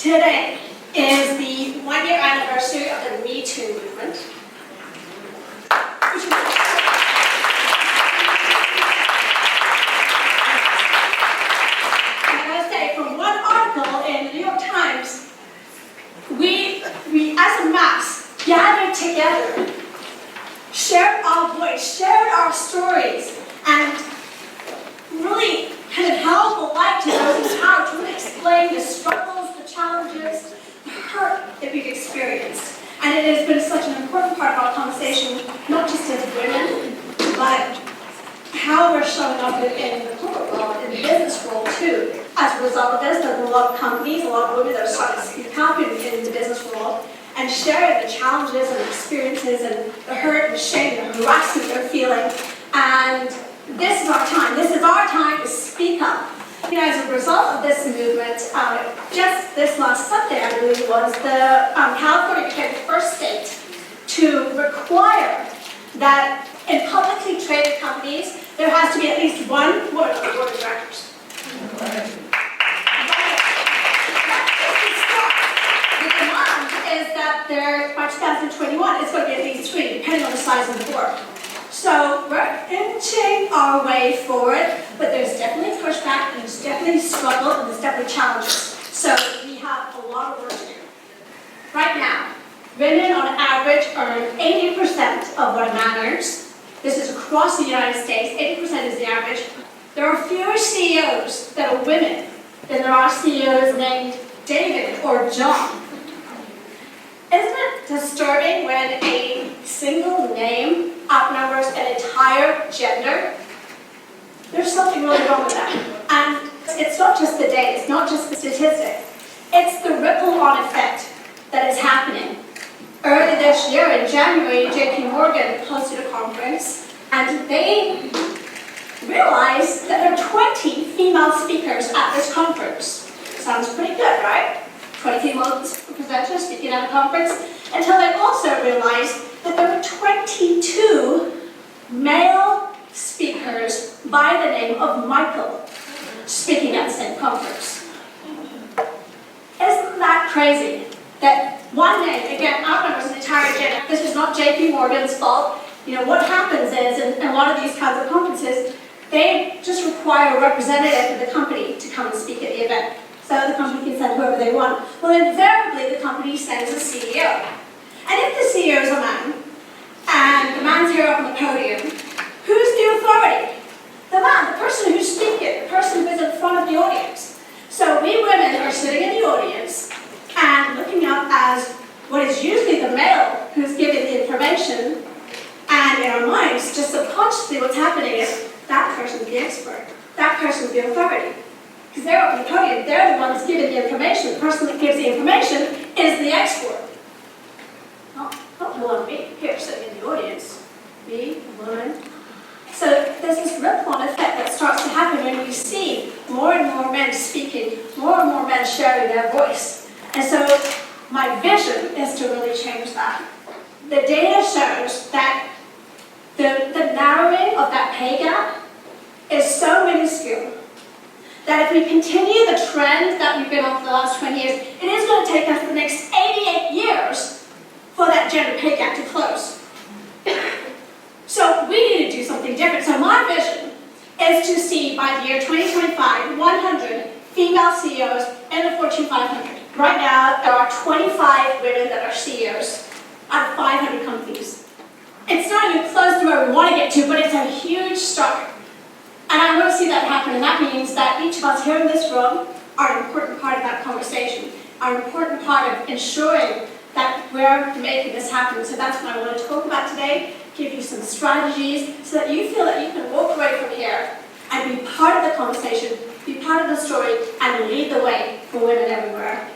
Today is the one-year anniversary of the Me Too movement. And I say, from one article in the New York Times, we as a mass gathered together, shared our voice, shared our stories, and really kind of held the light to those in power to really explain the struggles, the challenges, the hurt that we've experienced. And it has been such an important part of our conversation, not just as women, but how we're showing up in the corporate world, in the business world too. As a result of this, there's a lot of companies, a lot of women that are starting to speak up in the business world and share the challenges and experiences and the hurt and shame and the harassment they're feeling. And this is our time. This is our time to speak up. You know, as a result of this movement, just this last Sunday, I believe, was the California became the first state to require that in publicly traded companies, there has to be at least one woman on the board of directors. The demand is that there, by 2021, it's going to be at least 3, depending on the size of the board. So we're inching our way forward, but there's definitely pushback, and there's definitely struggle, and there's definitely challenges. So we have a lot of work to do. Right now, women on average earn 80% of what a man earns. This is across the United States. 80% is the average. There are fewer CEOs that are women than there are CEOs named David or John. Isn't it disturbing when a single name outnumbers an entire gender? There's something really wrong with that. And it's not just the data, it's not just the statistics. It's the ripple-on effect that is happening. Earlier this year, in January, JP Morgan hosted a conference, and they realized that there are 20 female speakers at this conference. Sounds pretty good, right? 20 female presenters speaking at a conference, until they also realized that there were 22 male speakers by the name of Michael speaking at the same conference. Isn't that crazy? That one name, again, outnumbers an entire gender. This is not JP Morgan's fault. You know, what happens is, in a lot of these kinds of conferences, they just require a representative of the company to come and speak at the event. So the company can send whoever they want. Well, invariably, the company sends a CEO. And if the CEO is a man, and the man's here up on the podium, who's the authority? The man, the person who's speaking, the person who's in front of the audience. So we women are sitting in the audience and looking up as what is usually the male who's giving the information, and in our minds, just subconsciously what's happening is that person's the expert, that person's the authority. Because they're up on the podium, they're the ones giving the information. The person that gives the information is the expert. Not the one me, here sitting in the audience. Me, a woman. So there's this ripple-on effect that starts to happen when we see more and more men speaking, more and more men sharing their voice. And so my vision is to really change that. The data shows that the narrowing of that pay gap is so minuscule that if we continue the trend that we've been on for the last 20 years, it is going to take us the next 88 years for that gender pay gap to close. So we need to do something different. So my vision is to see, by the year 2025, 100 female CEOs in the Fortune 500. Right now, there are 25 women that are CEOs out of 500 companies. It's not even close to where we want to get to, but it's a huge start. And I want to see that happen, and that means that each of us here in this room are an important part of that conversation, are an important part of ensuring that we're making this happen. So that's what I want to talk about today, give you some strategies so that you feel that you can walk away from here and be part of the conversation, be part of the story, and lead the way for women everywhere.